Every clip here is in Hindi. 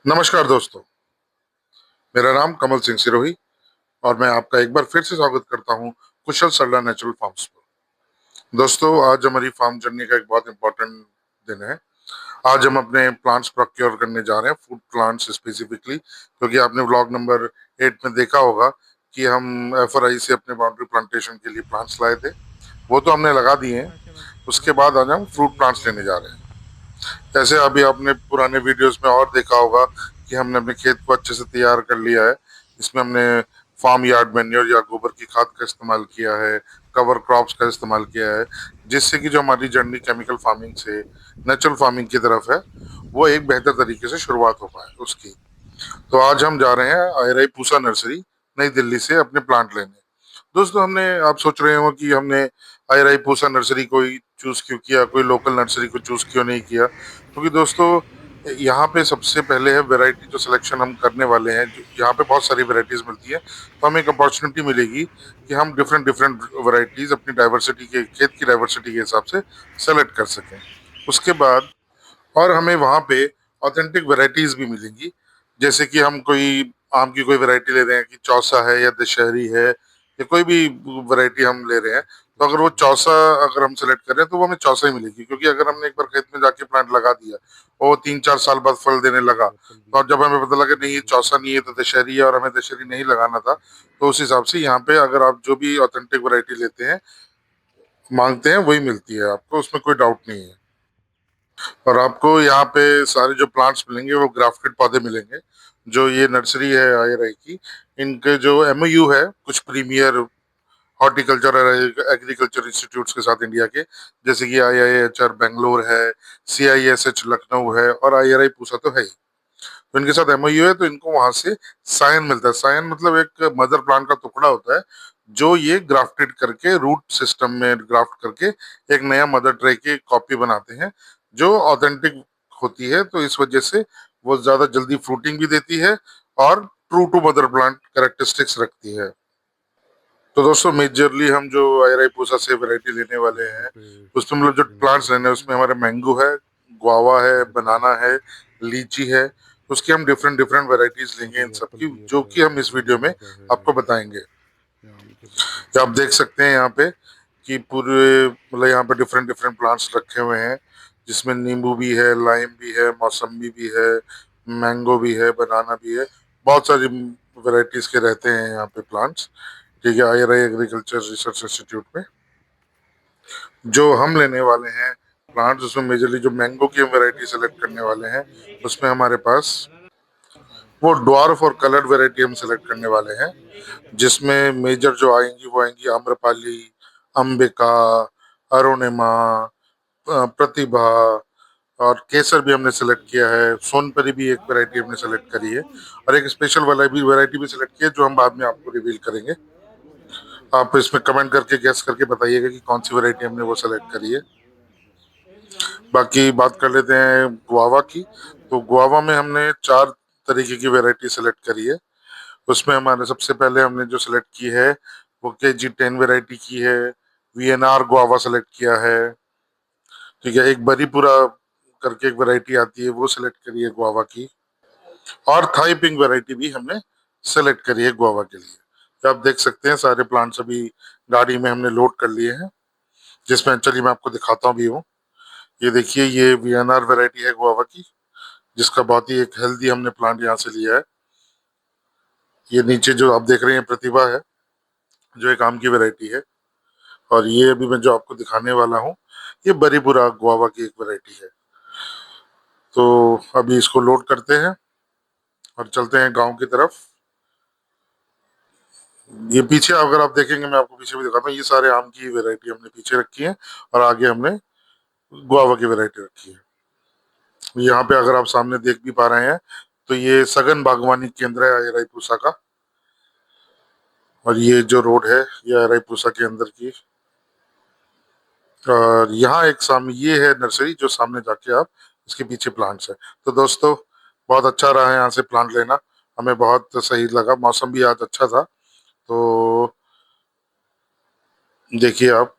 नमस्कार दोस्तों, मेरा नाम कमल सिंह सिरोही और मैं आपका एक बार फिर से स्वागत करता हूं कुशल सरला नेचुरल फार्म्स पर। दोस्तों, आज हमारी फार्म जर्नी का एक बहुत इंपॉर्टेंट दिन है। आज हम अपने प्लांट्स प्रोक्योर करने जा रहे हैं, फूड प्लांट्स स्पेसिफिकली, क्योंकि आपने व्लॉग नंबर 8 में देखा होगा कि हम एफआरआई से अपने बाउंड्री प्लांटेशन के लिए प्लांट्स लाए थे। वो तो हमने लगा दिए हैं। उसके बाद आज हम फ्रूट प्लांट्स लेने जा रहे हैं। जैसे अभी आपने पुराने वीडियोस में और देखा होगा कि हमने अपने खेत को अच्छे से तैयार कर लिया है। इसमें हमने फार्म यार्ड मैन्योर या गोबर की खाद का इस्तेमाल किया है, कवर क्रॉप्स का इस्तेमाल किया है, जिससे कि जो हमारी जर्नी केमिकल फार्मिंग से नेचुरल फार्मिंग की तरफ है, वो एक बेहतर तरीके से शुरुआत हो पाए उसकी। तो आज हम जा रहे हैं आयराई पूसा नर्सरी, नई दिल्ली से अपने प्लांट लेने। दोस्तों, हमने आप सोच रहे हो कि हमने आयराई पूसा नर्सरी को ही चूज क्यों किया, कोई लोकल नर्सरी को चूज क्यों नहीं किया। क्योंकि दोस्तों, यहाँ पे सबसे पहले है वैरायटी। जो सिलेक्शन हम करने वाले हैं, जो यहाँ पे बहुत सारी वैरायटीज मिलती है, तो हमें एक अपॉर्चुनिटी मिलेगी कि हम डिफरेंट डिफरेंट वैरायटीज अपनी डाइवर्सिटी के, खेत की डाइवर्सिटी के हिसाब से सेलेक्ट कर सकें। उसके बाद और हमें वहाँ पे ऑथेंटिक वैरायटीज भी मिलेंगी। जैसे कि हम कोई आम की कोई वैरायटी ले रहे हैं कि चौसा है या दशहरी है या कोई भी वैरायटी हम ले रहे हैं, तो अगर वो चौसा अगर हम सेलेक्ट कर रहे हैं तो वो हमें चौसा ही मिलेगी। क्योंकि अगर हमने एक बार खेत में जाके प्लांट लगा दिया और वो 3-4 साल बाद फल देने लगा, तो अब जब हमें पता लगा नहीं ये चौसा नहीं है तो दशहरी है और हमें दशहरी नहीं लगाना था, तो उस हिसाब से यहाँ पे अगर आप जो भी ऑथेंटिक वैरायटी लेते हैं, मांगते हैं, वही मिलती है आपको, उसमें कोई डाउट नहीं है। और आपको यहाँ पे सारे जो प्लांट्स मिलेंगे वो ग्राफ्टेड पौधे मिलेंगे। जो ये नर्सरी है आईआरआई की, इनके जो एमओयू है कुछ प्रीमियर हॉर्टिकल्चर और एग्रीकल्चर इंस्टीट्यूट्स के साथ इंडिया के, जैसे कि आईआईएचआर बेंगलोर है, सीआईएसएच लखनऊ है और आईआरआई पूसा तो है ही। तो इनके साथ एमओयू है, तो इनको वहां से सायन मिलता है। सायन मतलब एक मदर प्लांट का टुकड़ा होता है, जो ये ग्राफ्टेड करके रूट सिस्टम में ग्राफ्ट करके एक नया मदर ट्रे की कॉपी बनाते हैं, जो ऑथेंटिक होती है। तो इस वजह से वो ज्यादा जल्दी फ्रूटिंग भी देती है और true to mother plant characteristics रखती है। तो दोस्तों, मेजरली हम जो आईआरआई पूसा से वैरायटी लेने वाले हैं, उसमें मतलब जो प्लांट्स लेने हैं उसमें हमारे मैंगो है, गुआवा है, बनाना है, लीची है। उसकी हम डिफरेंट डिफरेंट वैरायटीज लेंगे इन सबकी, जो कि हम इस वीडियो में आपको बताएंगे। तो आप देख सकते हैं यहाँ पे कि पूरे मतलब यहाँ पे डिफरेंट डिफरेंट प्लांट्स रखे हुए हैं, जिसमें नींबू भी है, लाइम भी है, मौसम्बी भी है, मैंगो भी है, बनाना भी है। बहुत सारी वैरायटीज के रहते हैं यहाँ पे प्लांट्स। ठीक है, आईआरआई एग्रीकल्चर रिसर्च इंस्टीट्यूट में जो हम लेने वाले हैं प्लांट्स, उसमें मेजरली जो मैंगो की हम वैरायटी सेलेक्ट करने वाले हैं, उसमें हमारे पास वो ड्वार्फ और कलर्ड वैरायटी हम सेलेक्ट करने वाले हैं। जिसमें मेजर जो आएंगी वो आएंगी आम्रपाली, अंबिका, अरुणिमा, प्रतिभा, और केसर भी हमने सेलेक्ट किया है। सोनपरी भी एक वैरायटी हमने सेलेक्ट करी है, और एक स्पेशल वाला भी वैरायटी भी सेलेक्ट की है, जो हम बाद में आपको रिवील करेंगे। आप इसमें कमेंट करके गेस करके बताइएगा कि कौन सी वैरायटी हमने वो सेलेक्ट करी है। बाकी बात कर लेते हैं गुआवा की। तो गुआवा में हमने 4 तरीके की वैरायटी सेलेक्ट करी है। उसमें हमारे सबसे पहले हमने जो सेलेक्ट की है वो KG10 वैरायटी की है। वीएनआर गुआवा सेलेक्ट किया है। ठीक है, एक बरीपुरा करके एक वैरायटी आती है, वो सेलेक्ट करी है गुआवा की। और थाई पिंक वैरायटी भी हमने सेलेक्ट करी है गुआवा के लिए। तो आप देख सकते हैं सारे प्लांट्स अभी गाड़ी में हमने लोड कर लिए हैं, जिसमें चलिए मैं आपको दिखाता हूँ भी हूँ। ये देखिए, ये वीएनआर वैरायटी है गुआवा की, जिसका बहुत ही एक हेल्दी हमने प्लांट यहाँ से लिया है। ये नीचे जो आप देख रहे हैं प्रतिभा है, जो एक आम की वैरायटी है। और ये अभी मैं जो आपको दिखाने वाला हूँ, ये बरीपुरा गुआवा की एक वैरायटी है। तो अभी इसको लोड करते हैं और चलते हैं गांव की तरफ। ये पीछे अगर आप देखेंगे, मैं आपको पीछे भी दिखाता हूँ, ये सारे आम की वैरायटी हमने पीछे रखी है और आगे हमने गुआवा की वैरायटी रखी है। यहाँ पे अगर आप सामने देख भी पा रहे हैं, तो ये सघन बागवानी केंद्र है रायपुसा का। और ये जो रोड है, ये रायपुसा के अंदर की। और यहाँ एक सामने ये है नर्सरी, जो सामने जाके आप इसके पीछे प्लांट्स है। तो दोस्तों, बहुत अच्छा रहा है यहाँ से प्लांट लेना, हमें बहुत सही लगा। मौसम भी आज अच्छा था, तो देखिए आप,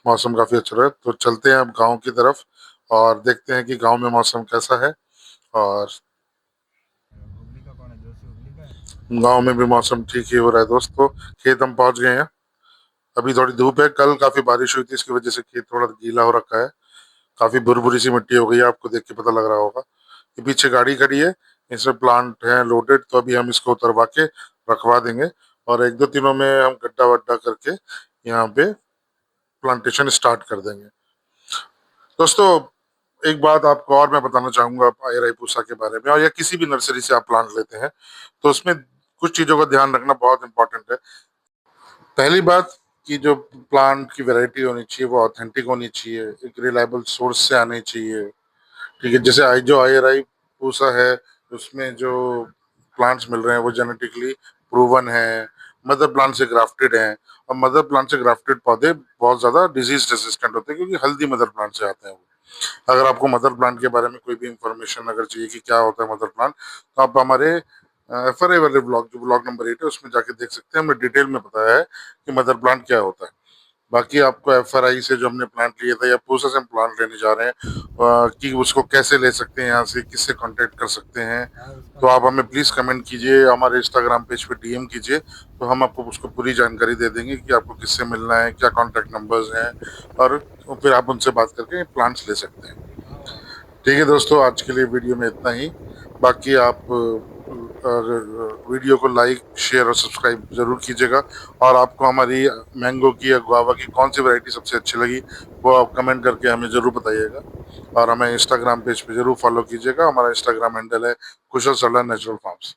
मौसम काफी अच्छा रहा। तो चलते हैं अब गांव की तरफ और देखते हैं कि गांव में मौसम कैसा है। और गांव में भी मौसम ठीक ही हो रहा है दोस्तों। खेत हम पहुंच गए हैं। अभी थोड़ी धूप है, कल काफी बारिश हुई थी, इसकी वजह से खेत थोड़ा गीला हो रखा है। काफी भुरभुरी सी मिट्टी हो गई है, आपको देख के पता लग रहा होगा। ये पीछे गाड़ी खड़ी है, इसमें प्लांट है लोडेड, तो अभी हम इसको उतरवा के रखवा देंगे। और एक दो दिनों में हम गड्ढा वड्ढा करके यहाँ पे प्लांटेशन स्टार्ट कर देंगे। दोस्तों, एक बात आपको और मैं बताना चाहूंगा आईराईपूसा के बारे में, और या किसी भी नर्सरी से आप प्लांट लेते हैं तो उसमें कुछ चीजों का ध्यान रखना बहुत इंपॉर्टेंट है। पहली बात कि जो प्लांट की वैरायटी होनी चाहिए वो ऑथेंटिक होनी चाहिए, एक रिलायबल सोर्स से आनी चाहिए। ठीक है, जैसे जो आई पूसा है, उसमें जो प्लांट्स मिल रहे हैं वो जेनेटिकली प्रूवन है, मदर प्लांट से ग्राफ्टेड हैं। और मदर प्लांट से ग्राफ्टेड पौधे बहुत ज्यादा डिजीज रेसिस्टेंट होते हैं, क्योंकि हल्दी मदर प्लांट से आते हैं वो। अगर आपको मदर प्लांट के बारे में कोई भी इंफॉर्मेशन अगर चाहिए कि क्या होता है मदर प्लांट, तो आप हमारे एफआरए वाले ब्लॉग, जो ब्लॉग नंबर 8 है, उसमें जाके देख सकते हैं। हमने डिटेल में बताया है कि मदर प्लांट क्या होता है। बाकी आपको एफआरआई से जो हमने प्लांट लिया था या पूसा से हम प्लांट लेने जा रहे हैं, कि उसको कैसे ले सकते हैं, यहाँ से किससे कांटेक्ट कर सकते हैं, तो आप हमें प्लीज कमेंट कीजिए, हमारे इंस्टाग्राम पेज पे डीएम कीजिए, तो हम आपको उसको पूरी जानकारी दे देंगे कि आपको किससे मिलना है, क्या कांटेक्ट नंबर्स हैं, और फिर आप उनसे बात करके प्लांट्स ले सकते हैं। ठीक है दोस्तों, आज के लिए वीडियो में इतना ही। बाकी आप वीडियो को लाइक शेयर और सब्सक्राइब जरूर कीजिएगा। और आपको हमारी मैंगो की या गुआवा की कौन सी वैरायटी सबसे अच्छी लगी, वो आप कमेंट करके हमें जरूर बताइएगा। और हमें इंस्टाग्राम पेज पे जरूर फॉलो कीजिएगा, हमारा इंस्टाग्राम हैंडल है कुशल सरला नेचुरल फार्म्स।